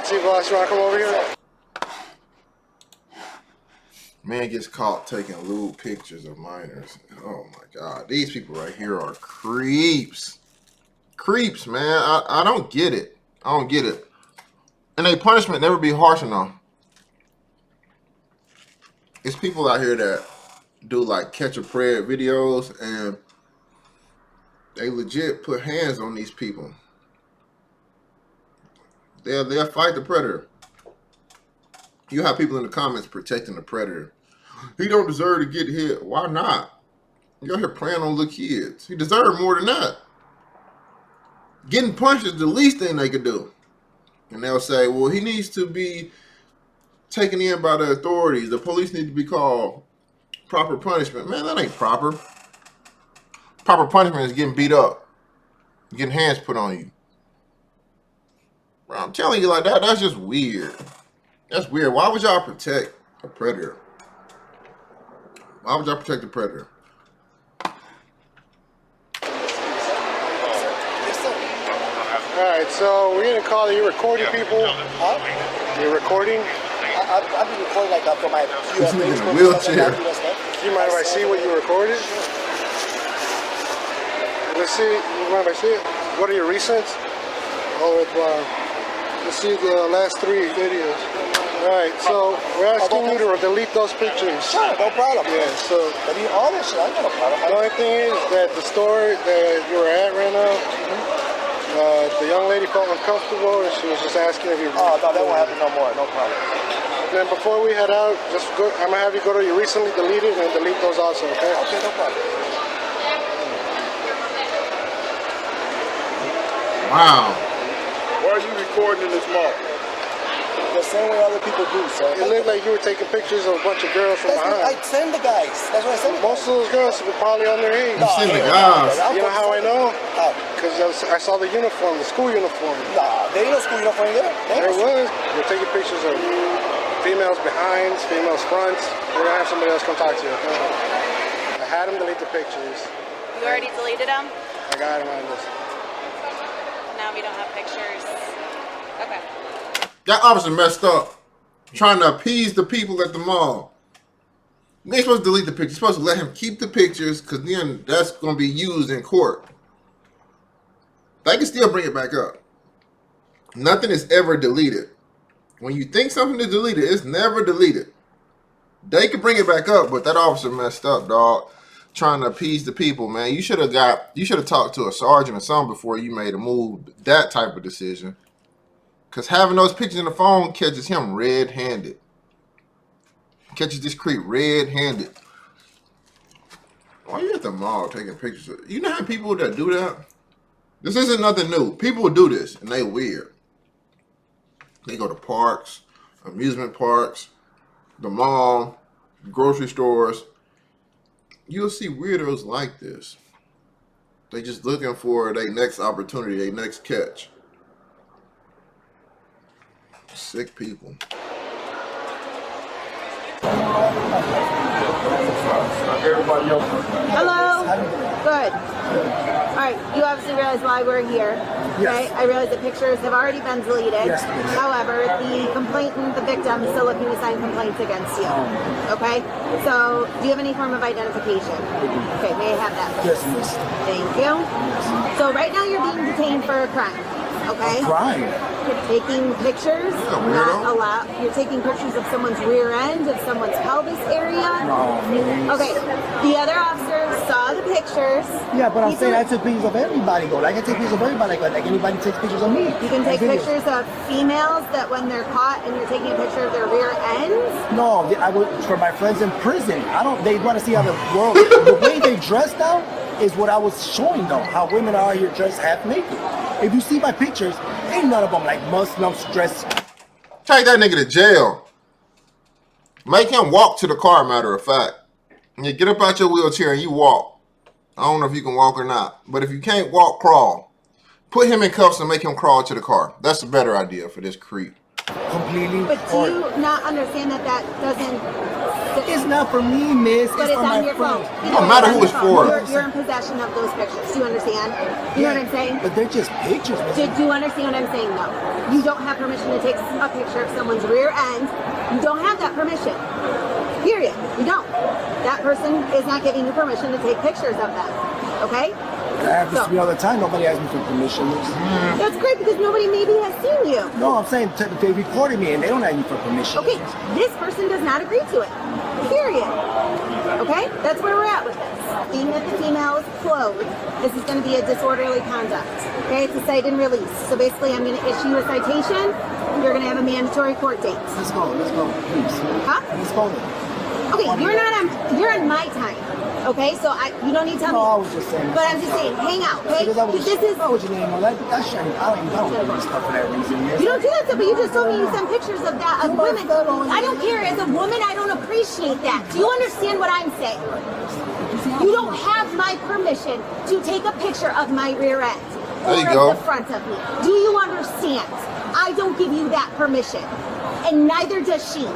Patsy, boss, you want to come over here? Man gets caught taking lewd pictures of minors. Oh my God. These people right here are creeps. Creeps, man. I don't get it. I don't get it. And their punishment never be harsh enough. It's people out here that do like catch a prayer videos and they legit put hands on these people. They'll fight the predator. You have people in the comments protecting the predator. He don't deserve to get hit. Why not? You're here preying on little kids. He deserves more than that. Getting punched is the least thing they could do. And they'll say, well, he needs to be taken in by the authorities. The police need to be called. Proper punishment. Man, that ain't proper. Proper punishment is getting beat up. Getting hands put on you. Bro, I'm telling you like that, that's just weird. That's weird. Why would y'all protect a predator? Why would y'all protect the predator? Alright, so we're gonna call you recording people. Huh? You're recording? I've been recording like up for my This nigga in a wheelchair. Do you mind if I see what you recorded? Let's see. You mind if I see it? What are your recents? Oh, let's see the last 3 videos. Alright, so we're asking you to delete those pictures. Sure, no problem. Yeah, so delete all this shit. I ain't got no problem. the only thing is that the store that you were at right now, the young lady felt uncomfortable and she was just asking if you... Oh, no, that won't happen no more. No problem. Then before we head out, just go, I'm going to have you go to your recently deleted and delete those also, okay? Okay, no problem. Wow. Why are you recording in this mall? The same way other people do, sir. It looked like you were taking pictures of a bunch of girls from That's what I behind. send the guys. That's what I send the guys. Most of those girls were probably on their age. You seen the guys. You know how I know? How? Because I saw the uniform, the school uniform. Nah, there ain't no school uniform there. There was. You're taking pictures of females behinds, females fronts. We're going to have somebody else come talk to you, okay? I had them delete the pictures. You already deleted them? I got them on this. Now we don't have pictures. Okay. That officer messed up. Trying to appease the people at the mall. You ain't supposed to delete the pictures. You're supposed to let him keep the pictures because then that's going to be used in court. They can still bring it back up. Nothing is ever deleted. When you think something is deleted, it's never deleted. They can bring it back up, but that officer messed up, dog. Trying to appease the people, man. You should have talked to a sergeant or something before you made a move, that type of decision. Because having those pictures in the phone catches him red-handed. Catches this creep red-handed. Why are you at the mall taking pictures? You know how people that do that? This isn't nothing new. People will do this, and they weird. They go to parks, amusement parks, the mall, grocery stores. You'll see weirdos like this. They just looking for their next opportunity, their next catch. Sick people. Hello. Good. All right. You obviously realize why we're here. Yes. Okay. I realize the pictures have already been deleted. Yes, please. However, the complainant, the victim, is still looking to sign complaints against you. Okay. So, do you have any form of identification? Okay. May I have that, please? Yes, miss. Thank you. So, right now you're being detained for a crime. Okay. Crime. You're taking pictures, not allowed. You're taking pictures of someone's rear end, of someone's pelvis area. No, please. Okay. The other officer saw the pictures. Yeah, but I'm saying I took pictures of everybody, though. I can take pictures of everybody, like anybody takes pictures of me. You can take pictures of females that when they're caught and you're taking a picture of their rear ends. No, I would for my friends in prison. They want to see how the world, the way they dress now is what I was showing them. How women are here dressed half naked. If you see my pictures, ain't none of them like Muslims dressed. Take that nigga to jail. Make him walk to the car, matter of fact. You get up out your wheelchair and you walk. I don't know if you can walk or not. But if you can't walk, crawl. Put him in cuffs and make him crawl to the car. That's a better idea for this creep. completely. But do you not understand that that doesn't? It's not for me, miss. But it's for my on your phone. friends. No matter who it's for. You're in possession of those pictures. Do you understand? You know what I'm saying? But they're just pictures, miss. Do you understand what I'm saying, though? You don't have permission to take a picture of someone's rear end. You don't have that permission. Period. You don't. That person is not giving you permission to take pictures of them. Okay? That happens to me all the time. Nobody asks me for permission. That's great because nobody maybe has seen you. No, I'm saying they recorded me and they don't ask me for permission. Okay, this person does not agree to it. Period. Okay? That's where we're at with this. Being that the female is clothed, this is going to be a disorderly conduct. Okay? It's a cite and release. So basically, I'm going to issue a citation. You're going to have a mandatory court date. Let's go, please. Huh? Let's go then. Okay, you're on my time. Okay, so you don't need to tell me. No, I was just saying. But I'm just saying, hang out, okay? Because I was This is. what you name. That shit, I don't do stuff for that reason. Miss. You don't do that stuff, but you just told me you sent pictures of that of women. I don't care. As a woman, I don't appreciate that. Do you understand what I'm saying? You don't have my permission to take a picture of my rear end There you or go. of the front of me. Do you understand? I don't give you that permission, and neither does she.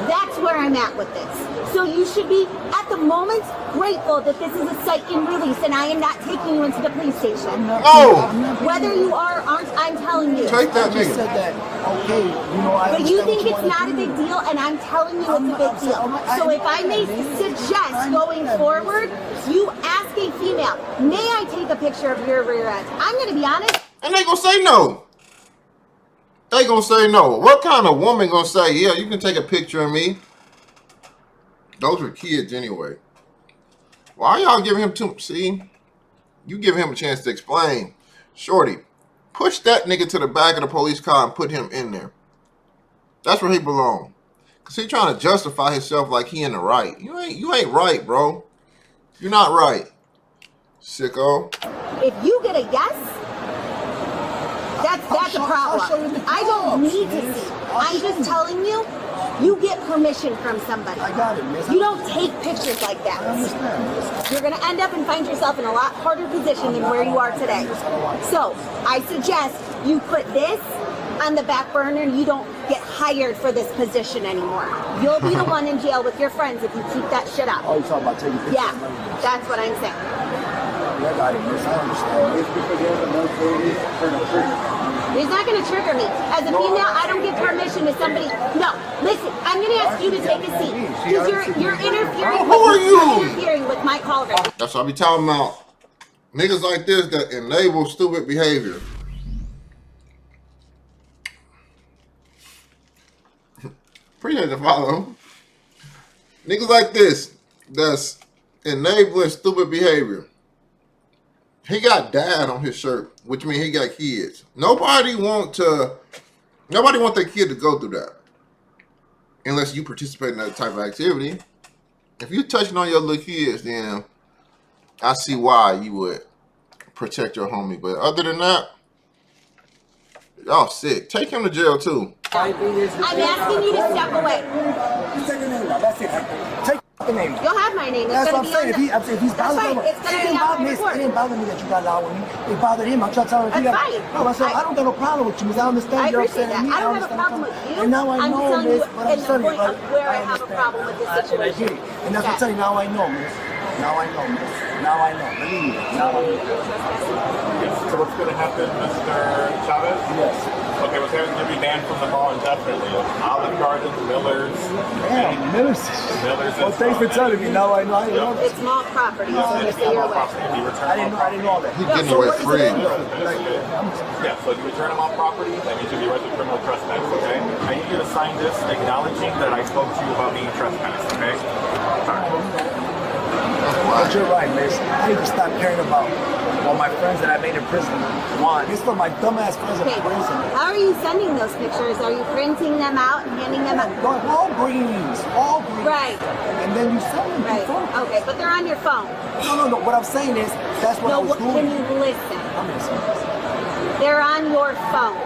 That's where I'm at with this. So you should be, at the moment, grateful that this is a cite and release and I am not taking you into the police station. No! Whether you are or aren't, I'm telling you. Take that I just nigga. said that, okay, you know, I But you understand think what it's wanna not a do. big deal, and I'm telling you it's a big deal. So if I may suggest going forward, you ask a female, may I take a picture of your rear end? I'm going to be honest. And they gonna say no. They gonna say no. What kind of woman gonna say, yeah, you can take a picture of me? Those were kids anyway. Why y'all giving him see? You give him a chance to explain. Shorty, push that nigga to the back of the police car and put him in there. That's where he belong. Cause he trying to justify himself like he in the right. You ain't right, bro. You're not right. Sicko. If you get a yes, that's a problem. I don't need to see. I'm just telling you, you get permission from somebody. I got it, miss. You don't take pictures like I that. understand, miss. You're going to end up and find yourself in a lot harder position than where you are today. So I suggest you put this on the back burner and you don't get hired for this position anymore. You'll be the one in jail with your friends if you keep that shit up. Oh, you talking about taking pictures? Yeah, that's what I'm saying. Yeah, I got it, miss. I understand. It's because you have a no He's not going to trigger me. As a female, I don't give permission to somebody. No, listen, I'm going to ask you to take a seat. Because you're interfering. Who are you? You're interfering with my call right now. That's what I be talking about. Niggas like this that enable stupid behavior. Appreciate the follow. Niggas like this that's enabling stupid behavior. He got dad on his shirt, which means he got kids. Nobody want their kid to go through that. Unless you participate in that type of activity. If you're touching on your little kids, then I see why you would protect your homie. But other than that, y'all sick. Take him to jail too. I'm asking you to step away. Take the name out. That's it. Take the name out. You'll have my name. It's That's going what to I'm be saying. on If he's That's bothering fine. It's going to be on my report. It didn't bother me that you got loud with me. It bothered him. I'm trying to tell him. If That's you fine. No, I said, I don't got no problem with you, miss. I understand I you're appreciate upset at that. me. I don't have a understand problem what with you're you. And now I I'm know, just telling miss. you But I'm in the telling you, point of where I have a understand. problem with this I get situation. it. And that's what I'm telling you. Now I know, miss. Now I know, miss. Now I know. Believe me. Now I know. Yes. So what's going to happen, Mr. Chavez? Yes. Okay, what's going to be banned from the mall indefinitely? Olive Garden, Miller's. Damn, Miller's. Well, thanks for telling me. Now I know. I know. It's small property, so It's just stay your way. property. If you return I didn't know all that. He getting away free. Yeah, so if you return them on property, that means you'll be arrested for criminal trespass, okay? I need you to sign this acknowledging that I spoke to you about being trespassed, okay? But you're right, miss. I need to stop caring about what my friends that I made in prison want. It's for my dumbass friends in Okay, prison. how are you sending those pictures? Are you printing them out and handing them out? All greens. Right. And then you send them Right. to phone. Okay, but they're on your phone. No. What I'm saying is, that's what I No, was doing. can you listen? I'm listening. They're on your phone.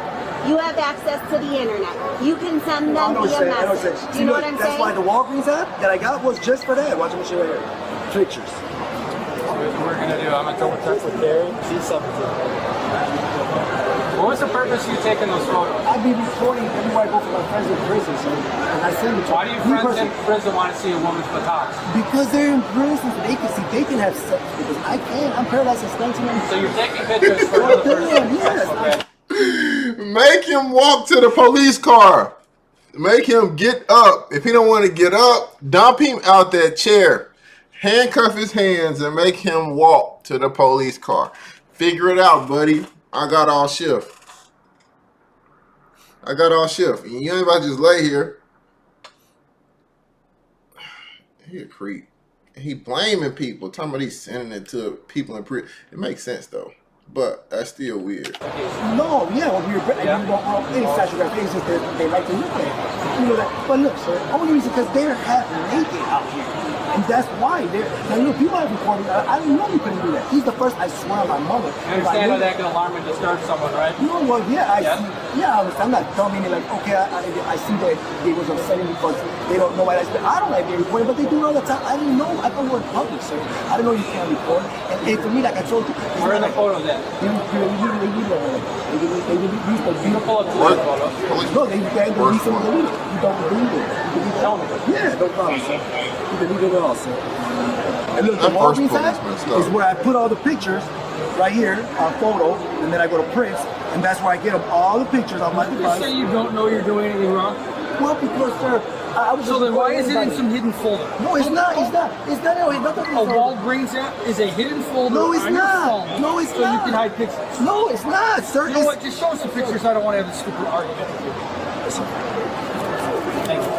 You have access to the internet. You can send I them know what via you're saying. I know what you're message. saying. Do you know what See, I'm that's saying? why the Walgreens app that I got was just for that. Watch me show you right here. Pictures. What we're gonna do, I'm gonna double check with Carrie. See something. What was the purpose of you taking those photos? I'd be reporting everywhere I go for my friends in prison, sir. And I send it to Why do your friends in prison want to see a woman's buttocks? Because they're in prison, so they can see, they can have sex because I can't. I'm paralyzed since 1990. So you're taking pictures for another person? Yes. Okay. Make him walk to the police car. Make him get up. If he don't want to get up, dump him out that chair. Handcuff his hands and make him walk to the police car. Figure it out, buddy. I got all shift. I got all shift. And you ain't about to just lay here. He a creep. He blaming people. Talking about he's sending it to people in prison. It makes sense though. But that's still weird. No, yeah, when we were you know, any sexual gratification, they like to look at it. You know that. But look, sir, only reason because they're half naked out here. And that's why they're now you know people have recorded. I didn't know you couldn't do that. He's the first I swear on my mother. You understand how that can alarm and disturb someone, right? No, well, yeah, I see. Yeah, I'm not dumb. Meaning like, okay, I see that they was upsetting because they don't know why I don't like being recorded, but they do it all the time. I didn't know. I thought we were in public, sir. I didn't know you can't record. And for me, like I told you, Where are the photos at? They Pull up to the photo. no, they delete some of the video. You don't delete it. You delete Tell me. Yeah, no problem, sir. You delete it all, sir. And look, That the first Walgreens policeman side stuff. is where I put all the pictures right here on photo, and then I go to prints, and that's where I get them all the pictures on my You device. say you don't know you're doing anything wrong? Well, because, sir, I was So just then why is it in everybody. some hidden folder? No, it's not. It's not. It's not. No, it's not. A Walgreens app is a hidden folder No, it's on your not. phone. No, it's so not. you can hide pictures. No, it's not, sir. You know what? Just show us the pictures. I don't want to have a stupid argument. Thank you.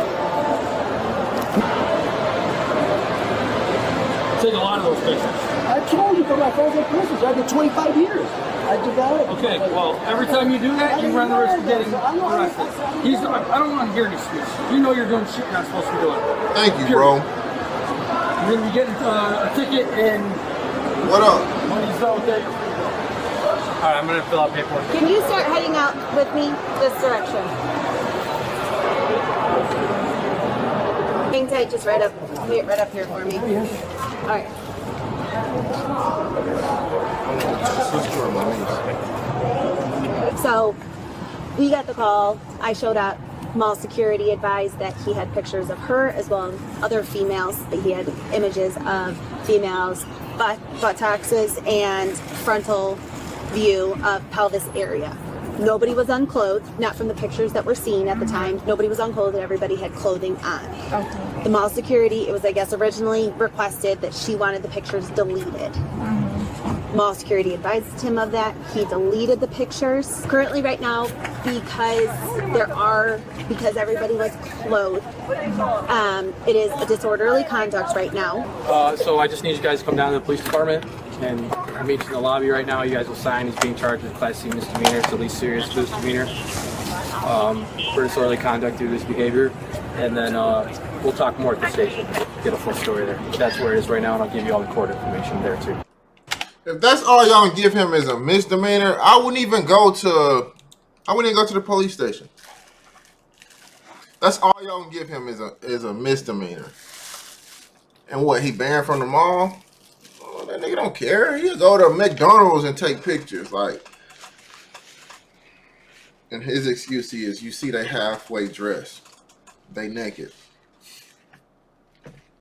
Take a lot of those pictures. I told you for my friends in prison. I did 25 years. I did that. Okay, well, every time you do that, you run the risk of getting arrested. I don't want to hear any excuse. You know you're doing shit you're not supposed to be doing. Thank you, bro. You're going to be getting a ticket and What up? when he's done with that, you're free to go. All right, I'm going to fill out paperwork. Can you start heading out with me this direction? Hang tight, just right up here for me. All right. So we got the call. I showed up. Mall security advised that he had pictures of her as well as other females. That he had images of females, buttocks and frontal view of pelvis area. Nobody was unclothed, not from the pictures that were seen at the time. Nobody was unclothed, everybody had clothing on. Okay. The mall security, it was, I guess, originally requested that she wanted the pictures deleted. Mall security advised him of that. He deleted the pictures. Currently, right now, because everybody was clothed, it is a disorderly conduct right now. So I just need you guys to come down to the police department and I'll meet you in the lobby right now. You guys will sign. He's being charged with Class C misdemeanor. It's the least serious misdemeanor for disorderly conduct due to this behavior. And then we'll talk more at the station. Get a full story there. That's where it is right now, and I'll give you all the court information there too. If that's all y'all give him is a misdemeanor, I wouldn't even go to the police station. That's all y'all can give him is a misdemeanor. And what, he banned from the mall? Oh, that nigga don't care. He'll go to McDonald's and take pictures. Like, and his excuse is, you see they halfway dressed. They naked.